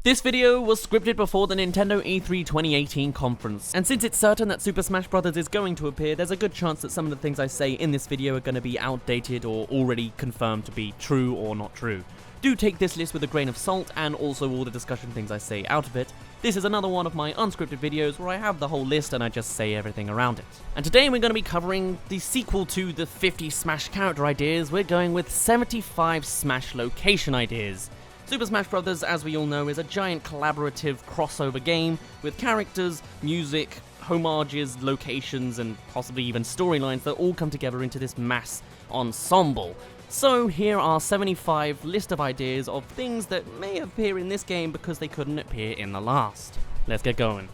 This video was scripted before the Nintendo E3 2018 conference, and since it's certain that Super Smash Bros. Is going to appear, there's a good chance that some of the things I say in this video are going to be outdated or already confirmed to be true or not true. Do take this list with a grain of salt, and also all the discussion things I say out of it. This is another one of my unscripted videos where I have the whole list and I just say everything around it. And today we're going to be covering the sequel to the 50 Smash character ideas. We're going with 75 Smash location ideas. Super Smash Bros., as we all know, is a giant collaborative crossover game with characters, music, homages, locations, and possibly even storylines that all come together into this mass ensemble. So here are 75 list of ideas of things that may appear in this game because they couldn't appear in the last. Let's get going.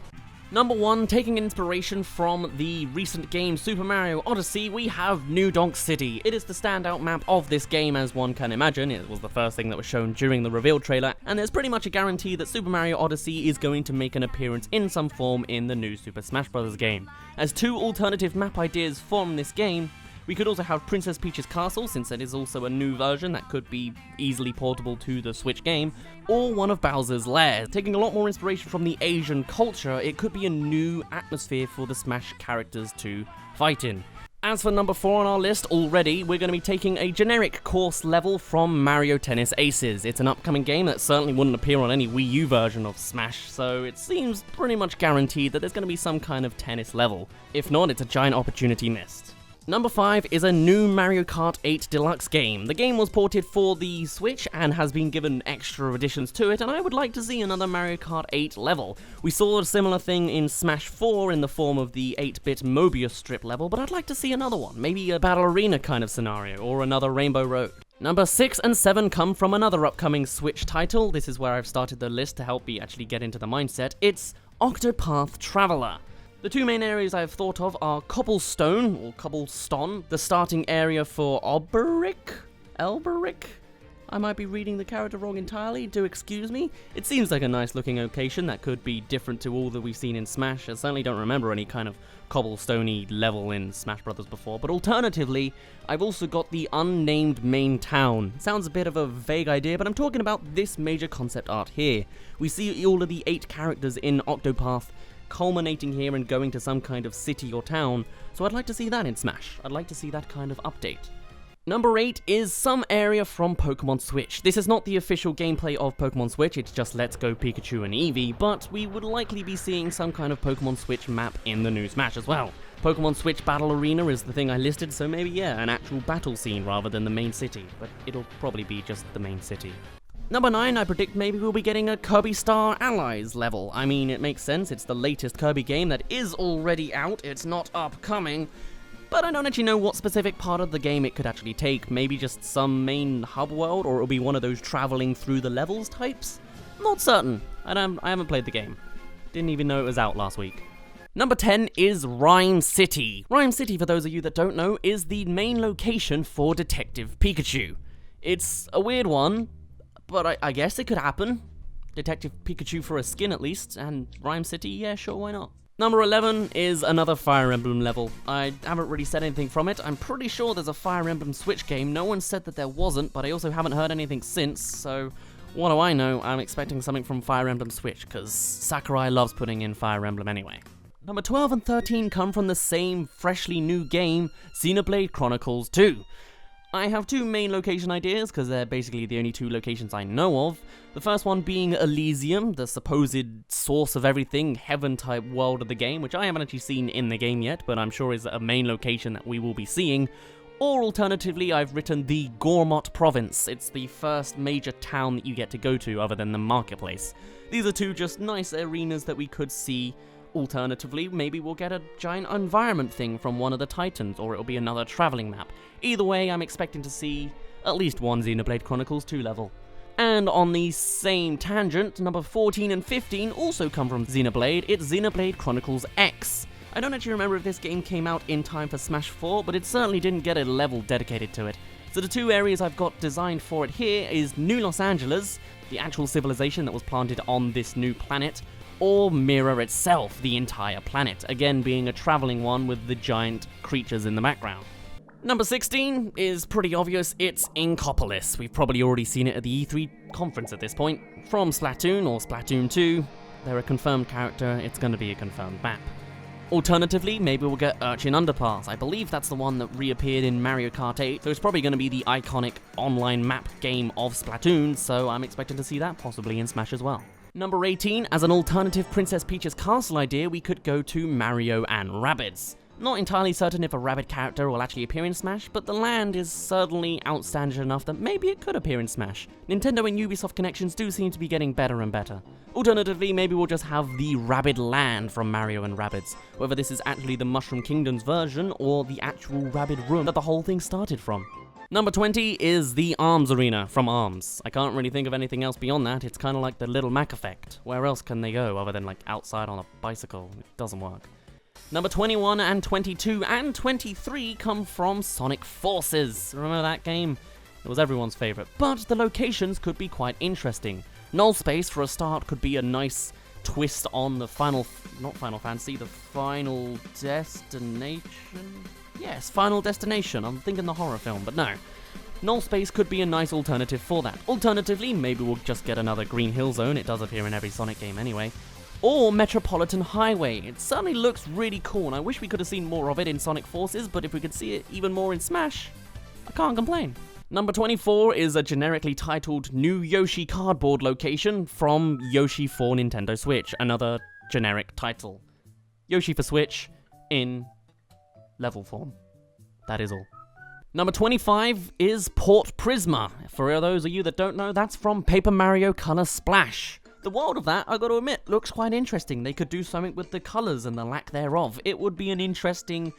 Number 1, taking inspiration from the recent game Super Mario Odyssey, we have New Donk City. It is the standout map of this game, as one can imagine. It was the first thing that was shown during the reveal trailer, and there's pretty much a guarantee that Super Mario Odyssey is going to make an appearance in some form in the new Super Smash Bros. Game. As two alternative map ideas from this game, we could also have Princess Peach's Castle, since it is also a new version that could be easily portable to the Switch game, or one of Bowser's lairs. Taking a lot more inspiration from the Asian culture, it could be a new atmosphere for the Smash characters to fight in. As for number 4 on our list already, we're going to be taking a generic course level from Mario Tennis Aces. It's an upcoming game that certainly wouldn't appear on any Wii U version of Smash, so it seems pretty much guaranteed that there's going to be some kind of tennis level. If not, it's a giant opportunity missed. Number 5 is a new Mario Kart 8 Deluxe game. The game was ported for the Switch and has been given extra additions to it, and I would like to see another Mario Kart 8 level. We saw a similar thing in Smash 4 in the form of the 8-bit Mobius strip level, but I'd like to see another one. Maybe a Battle Arena kind of scenario, or another Rainbow Road. Number 6 and 7 come from another upcoming Switch title. This is where I've started the list to help me actually get into the mindset. It's Octopath Traveler. The two main areas I've thought of are Cobblestone, or Cobbleston, the starting area for Elberic? I might be reading the character wrong entirely, do excuse me. It seems like a nice looking location that could be different to all that we've seen in Smash. I certainly don't remember any kind of cobblestoney level in Smash Bros. Before, but alternatively, I've also got the unnamed main town. Sounds a bit of a vague idea, but I'm talking about this major concept art here. We see all of the 8 characters in Octopath culminating here and going to some kind of city or town, so I'd like to see that in Smash. I'd like to see that kind of update. Number 8 is some area from Pokemon Switch. This is not the official gameplay of Pokemon Switch, it's just Let's Go Pikachu and Eevee, but we would likely be seeing some kind of Pokemon Switch map in the new Smash as well. Pokemon Switch Battle Arena is the thing I listed, so maybe yeah, an actual battle scene rather than the main city, but it'll probably be just the main city. Number 9, I predict maybe we'll be getting a Kirby Star Allies level. I mean, it makes sense, it's the latest Kirby game that is already out, it's not upcoming, but I don't actually know what specific part of the game it could actually take. Maybe just some main hub world, or it'll be one of those traveling through the levels types? Not certain. I haven't played the game. Didn't even know it was out last week. Number 10 is Ryon City. Ryon City, for those of you that don't know, is the main location for Detective Pikachu. It's a weird one, but I guess it could happen. Detective Pikachu for a skin at least, and Rhyme City, yeah, sure, why not? Number 11 is another Fire Emblem level. I haven't really said anything from it. I'm pretty sure there's a Fire Emblem Switch game. No one said that there wasn't, but I also haven't heard anything since, so what do I know? I'm expecting something from Fire Emblem Switch, because Sakurai loves putting in Fire Emblem anyway. Number 12 and 13 come from the same freshly new game, Xenoblade Chronicles 2. I have 2 main location ideas, because they're basically the only 2 locations I know of. The first one being Elysium, the supposed source of everything, heaven-type world of the game, which I haven't actually seen in the game yet, but I'm sure is a main location that we will be seeing. Or alternatively, I've written the Gormott Province. It's the first major town that you get to go to, other than the marketplace. These are 2 just nice arenas that we could see. Alternatively, maybe we'll get a giant environment thing from one of the Titans, or it'll be another traveling map. Either way, I'm expecting to see at least one Xenoblade Chronicles 2 level. And on the same tangent, number 14 and 15 also come from Xenoblade. It's Xenoblade Chronicles X. I don't actually remember if this game came out in time for Smash 4, but it certainly didn't get a level dedicated to it. So the 2 areas I've got designed for it here is New Los Angeles, the actual civilization that was planted on this new planet, or Mirror itself, the entire planet, again being a traveling one with the giant creatures in the background. Number 16 is pretty obvious, it's Inkopolis. We've probably already seen it at the E3 conference at this point. From Splatoon or Splatoon 2, they're a confirmed character, it's going to be a confirmed map. Alternatively, maybe we'll get Urchin Underpass. I believe that's the one that reappeared in Mario Kart 8, so it's probably going to be the iconic online map game of Splatoon, so I'm expecting to see that possibly in Smash as well. Number 18, as an alternative Princess Peach's castle idea, we could go to Mario and Rabbids. Not entirely certain if a rabbit character will actually appear in Smash, but the land is certainly outstanding enough that maybe it could appear in Smash. Nintendo and Ubisoft connections do seem to be getting better and better. Alternatively, maybe we'll just have the Rabbid Land from Mario and Rabbids, whether this is actually the Mushroom Kingdom's version or the actual Rabbid Room that the whole thing started from. Number 20 is the Arms Arena from Arms. I can't really think of anything else beyond that, it's kind of like the Little Mac effect. Where else can they go other than like outside on a bicycle? It doesn't work. Number 21 and 22 and 23 come from Sonic Forces. Remember that game? It was everyone's favourite, but the locations could be quite interesting. Null Space, for a start, could be a nice twist on the Final Destination? Yes, Final Destination. I'm thinking the horror film, but no. Null Space could be a nice alternative for that. Alternatively, maybe we'll just get another Green Hill Zone. It does appear in every Sonic game anyway. Or Metropolitan Highway. It certainly looks really cool, and I wish we could have seen more of it in Sonic Forces, but if we could see it even more in Smash, I can't complain. Number 24 is a generically titled New Yoshi Cardboard location from Yoshi for Nintendo Switch, another generic title. Yoshi for Switch in level form. That is all. Number 25 is Port Prisma. For those of you that don't know, that's from Paper Mario Color Splash. The world of that, I gotta admit, looks quite interesting. They could do something with the colours and the lack thereof. It would be an interesting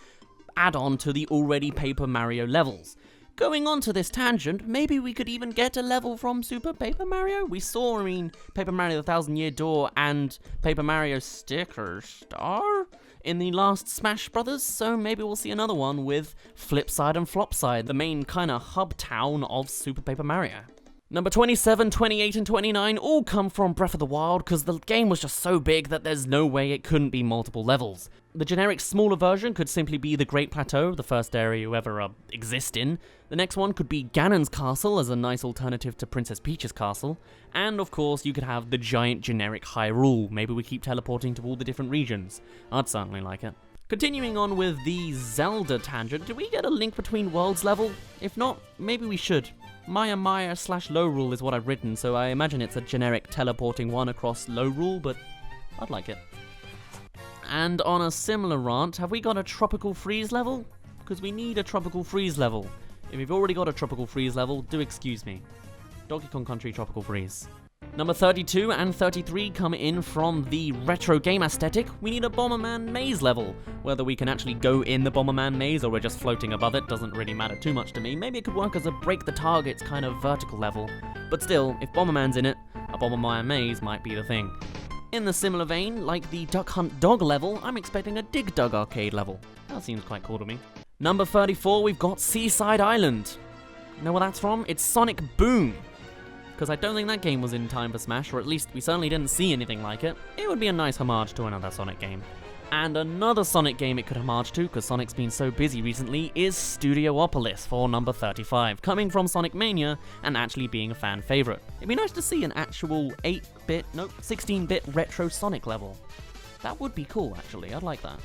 add-on to the already Paper Mario levels. Going on to this tangent, maybe we could even get a level from Super Paper Mario? We saw, Paper Mario the Thousand Year Door and Paper Mario Sticker Star in the last Smash Brothers, so maybe we'll see another one with Flipside and Flopside, the main kinda hub town of Super Paper Mario. Number 27, 28, and 29 all come from Breath of the Wild because the game was just so big that there's no way it couldn't be multiple levels. The generic smaller version could simply be the Great Plateau, the first area you ever exist in. The next one could be Ganon's Castle as a nice alternative to Princess Peach's castle. And of course you could have the giant generic Hyrule. Maybe we keep teleporting to all the different regions. I'd certainly like it. Continuing on with the Zelda tangent, did we get a Link Between Worlds level? If not, maybe we should. Maya/Lowrule is what I've written, so I imagine it's a generic teleporting one across Lowrule, but I'd like it. And on a similar rant, have we got a Tropical Freeze level? Because we need a Tropical Freeze level. If you've already got a Tropical Freeze level, do excuse me. Donkey Kong Country Tropical Freeze. Number 32 and 33 come in from the retro game aesthetic. We need a Bomberman maze level. Whether we can actually go in the Bomberman maze or we're just floating above it doesn't really matter too much to me. Maybe it could work as a break the targets kind of vertical level. But still, if Bomberman's in it, a Bomberman maze might be the thing. In the similar vein, like the Duck Hunt Dog level, I'm expecting a Dig Dug arcade level. That seems quite cool to me. Number 34, we've got Seaside Island. You know where that's from? It's Sonic Boom. Because I don't think that game was in time for Smash, or at least we certainly didn't see anything like it. It would be a nice homage to another Sonic game. And another Sonic game it could homage to, because Sonic's been so busy recently, is Studiopolis for number 35, coming from Sonic Mania and actually being a fan favourite. It'd be nice to see an actual 16-bit retro Sonic level. That would be cool, actually. I'd like that.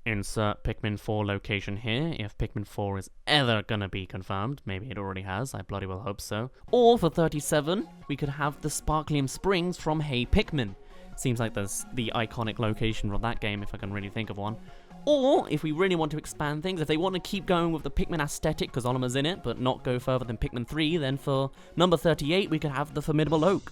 Insert Pikmin 4 location here, if Pikmin 4 is ever gonna be confirmed. Maybe it already has, I bloody well hope so. Or for 37, we could have the Sparklium Springs from Hey Pikmin. Seems like there's the iconic location of that game, if I can really think of one. Or, if we really want to expand things, if they want to keep going with the Pikmin aesthetic, because Olima's in it, but not go further than Pikmin 3, then for number 38, we could have the Formidable Oak.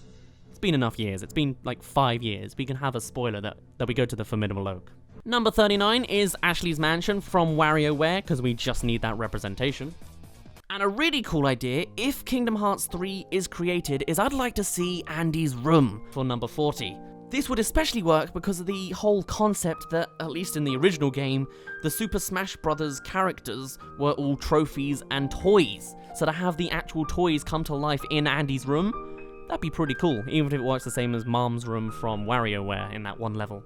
It's been enough years, it's been like 5 years. We can have a spoiler that we go to the Formidable Oak. Number 39 is Ashley's Mansion from WarioWare, because we just need that representation. And a really cool idea, if Kingdom Hearts 3 is created, is I'd like to see Andy's room for number 40. This would especially work because of the whole concept that, at least in the original game, the Super Smash Bros. Characters were all trophies and toys. So to have the actual toys come to life in Andy's room, that'd be pretty cool, even if it works the same as Mom's room from WarioWare in that one level.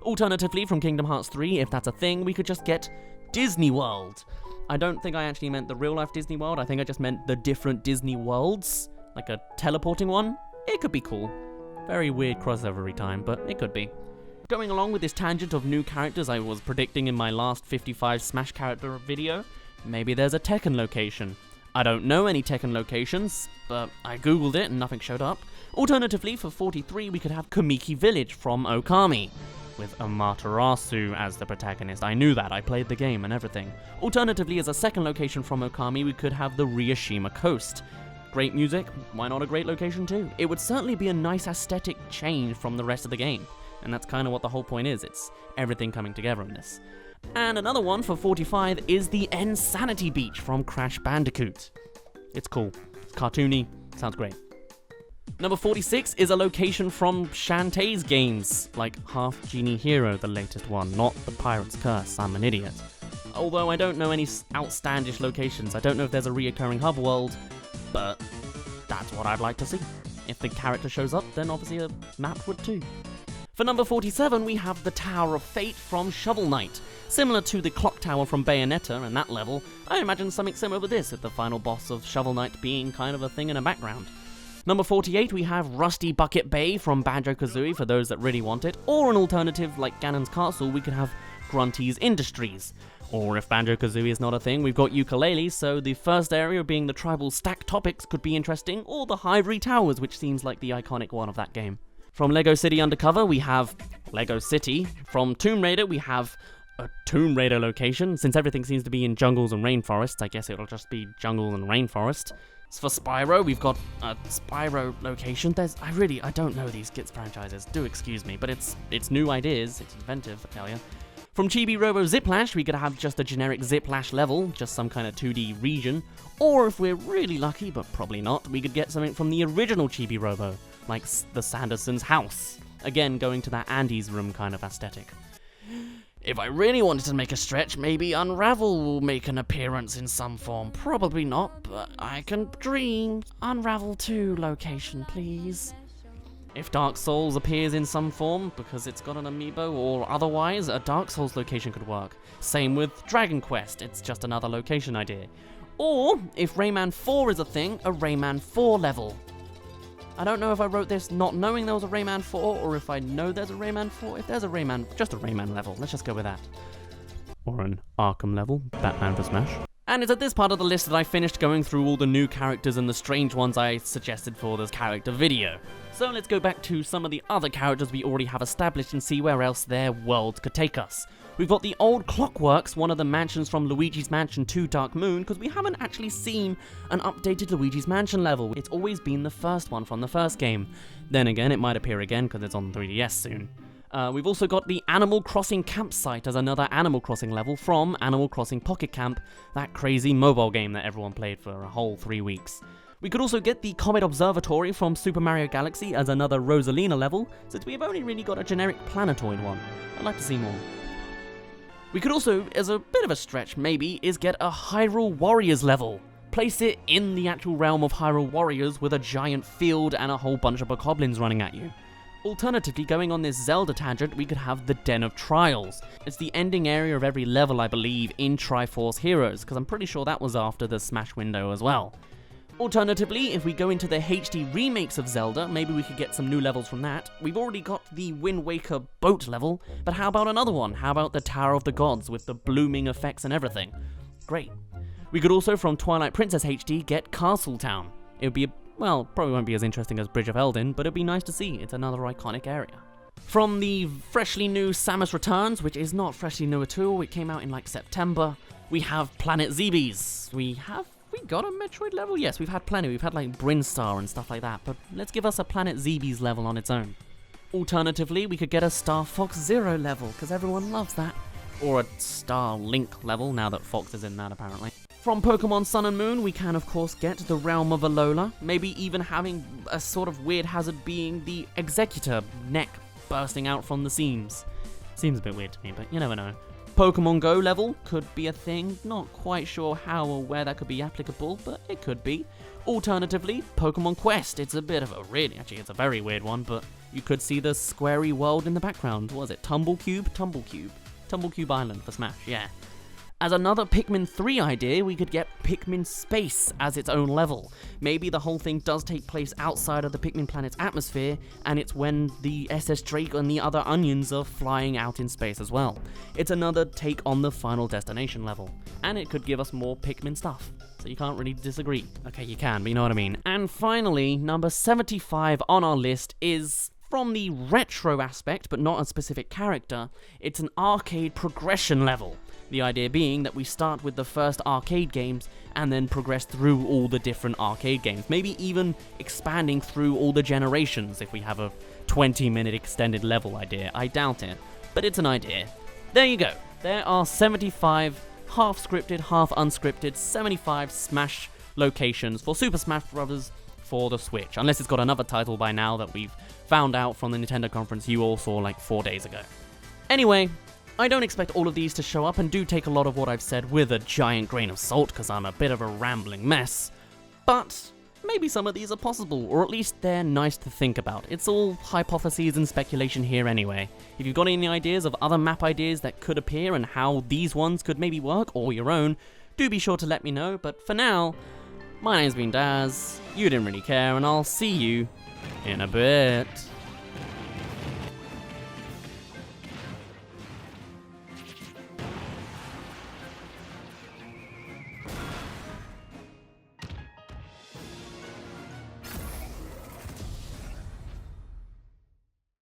Alternatively, from Kingdom Hearts 3, if that's a thing, we could just get Disney World. I don't think I actually meant the real-life Disney World. I think I just meant the different Disney worlds, like a teleporting one. It could be cool. Very weird crossover every time, but it could be. Going along with this tangent of new characters I was predicting in my last 55 Smash character video, maybe there's a Tekken location. I don't know any Tekken locations, but I googled it and nothing showed up. Alternatively, for 43, we could have Kamiki Village from Okami, with Amaterasu as the protagonist. I knew that, I played the game and everything. Alternatively, as a second location from Okami, we could have the Ryoshima Coast. Great music, why not a great location too? It would certainly be a nice aesthetic change from the rest of the game, and that's kind of what the whole point is, it's everything coming together in this. And another one for 45 is the Insanity Beach from Crash Bandicoot. It's cool, it's cartoony, sounds great. Number 46 is a location from Shantae's games, like Half Genie Hero, the latest one, not the Pirate's Curse, I'm an idiot. Although I don't know any outstandish locations, I don't know if there's a reoccurring hub world, but that's what I'd like to see. If the character shows up, then obviously a map would too. For number 47, we have the Tower of Fate from Shovel Knight. Similar to the Clock Tower from Bayonetta and that level, I imagine something similar with this, with the final boss of Shovel Knight being kind of a thing in the background. Number 48, we have Rusty Bucket Bay from Banjo-Kazooie for those that really want it, or an alternative like Ganon's Castle, we could have Grunty's Industries. Or if Banjo-Kazooie is not a thing, we've got Yooka-Laylee, so the first area being the tribal stack topics could be interesting, or the Ivory Towers, which seems like the iconic one of that game. From Lego City Undercover, we have Lego City. From Tomb Raider, we have a Tomb Raider location. Since everything seems to be in jungles and rainforests, I guess it'll just be jungle and rainforest. For Spyro, we've got a Spyro location. I don't know these kids franchises, do excuse me, but it's new ideas, it's inventive, I tell ya. From Chibi Robo Ziplash, we could have just a generic Ziplash level, just some kind of 2D region, or if we're really lucky, but probably not, we could get something from the original Chibi Robo, like the Sanderson's house. Again, going to that Andy's room kind of aesthetic. If I really wanted to make a stretch, maybe Unravel will make an appearance in some form. Probably not, but I can dream. Unravel 2 location, please. If Dark Souls appears in some form, because it's got an amiibo, or otherwise, a Dark Souls location could work. Same with Dragon Quest, it's just another location idea. Or, if Rayman 4 is a thing, a Rayman 4 level. I don't know if I wrote this not knowing there was a Rayman 4, or if I know there's a Rayman 4. If there's a Rayman, just a Rayman level, let's just go with that. Or an Arkham level, Batman for Smash. And it's at this part of the list that I finished going through all the new characters and the strange ones I suggested for this character video. So let's go back to some of the other characters we already have established and see where else their world could take us. We've got the old Clockworks, one of the mansions from Luigi's Mansion 2 Dark Moon, because we haven't actually seen an updated Luigi's Mansion level. It's always been the first one from the first game. Then again, it might appear again because it's on 3DS soon. We've also got the Animal Crossing Campsite as another Animal Crossing level from Animal Crossing Pocket Camp, that crazy mobile game that everyone played for a whole 3 weeks. We could also get the Comet Observatory from Super Mario Galaxy as another Rosalina level, since we've only really got a generic planetoid one. I'd like to see more. We could also, as a bit of a stretch maybe, is get a Hyrule Warriors level. Place it in the actual realm of Hyrule Warriors with a giant field and a whole bunch of bokoblins running at you. Alternatively, going on this Zelda tangent, we could have the Den of Trials. It's the ending area of every level, I believe, in Triforce Heroes, because I'm pretty sure that was after the Smash window as well. Alternatively, if we go into the HD remakes of Zelda, maybe we could get some new levels from that. We've already got the Wind Waker boat level, but how about another one? How about the Tower of the Gods with the blooming effects and everything? Great. We could also, from Twilight Princess HD, get Castle Town. It would be, well, probably won't be as interesting as Bridge of Eldin, but it'd be nice to see. It's another iconic area. From the freshly new Samus Returns, which is not freshly new at all, it came out in like September, we have Planet Zeebees. We got a Metroid level? Yes, we've had plenty. We've had like Brinstar and stuff like that, but let's give us a Planet Zeebees level on its own. Alternatively, we could get a Star Fox Zero level, because everyone loves that. Or a Star Link level, now that Fox is in that apparently. From Pokemon Sun and Moon, we can of course get the Realm of Alola, maybe even having a sort of weird hazard being the Executor neck bursting out from the seams. Seems a bit weird to me, but you never know. Pokemon Go level could be a thing, not quite sure how or where that could be applicable, but it could be. Alternatively, Pokemon Quest, it's a bit of a it's a very weird one, but you could see the squarey world in the background. What was it? Tumblecube Island for Smash, yeah. As another Pikmin 3 idea, we could get Pikmin Space as its own level. Maybe the whole thing does take place outside of the Pikmin planet's atmosphere, and it's when the SS Drake and the other onions are flying out in space as well. It's another take on the Final Destination level, and it could give us more Pikmin stuff. So you can't really disagree. Okay, you can, but you know what I mean. And finally, number 75 on our list is, from the retro aspect, but not a specific character, it's an arcade progression level. The idea being that we start with the first arcade games and then progress through all the different arcade games, maybe even expanding through all the generations if we have a 20-minute extended level idea. I doubt it, but it's an idea. There you go. There are 75 half-scripted, half-unscripted, 75 Smash locations for Super Smash Bros. For the Switch, unless it's got another title by now that we've found out from the Nintendo conference you all saw like 4 days ago. Anyway, I don't expect all of these to show up, and do take a lot of what I've said with a giant grain of salt, because I'm a bit of a rambling mess, but maybe some of these are possible, or at least they're nice to think about. It's all hypotheses and speculation here anyway. If you've got any ideas of other map ideas that could appear and how these ones could maybe work, or your own, do be sure to let me know, but for now, my name's been Daz, you didn't really care, and I'll see you in a bit.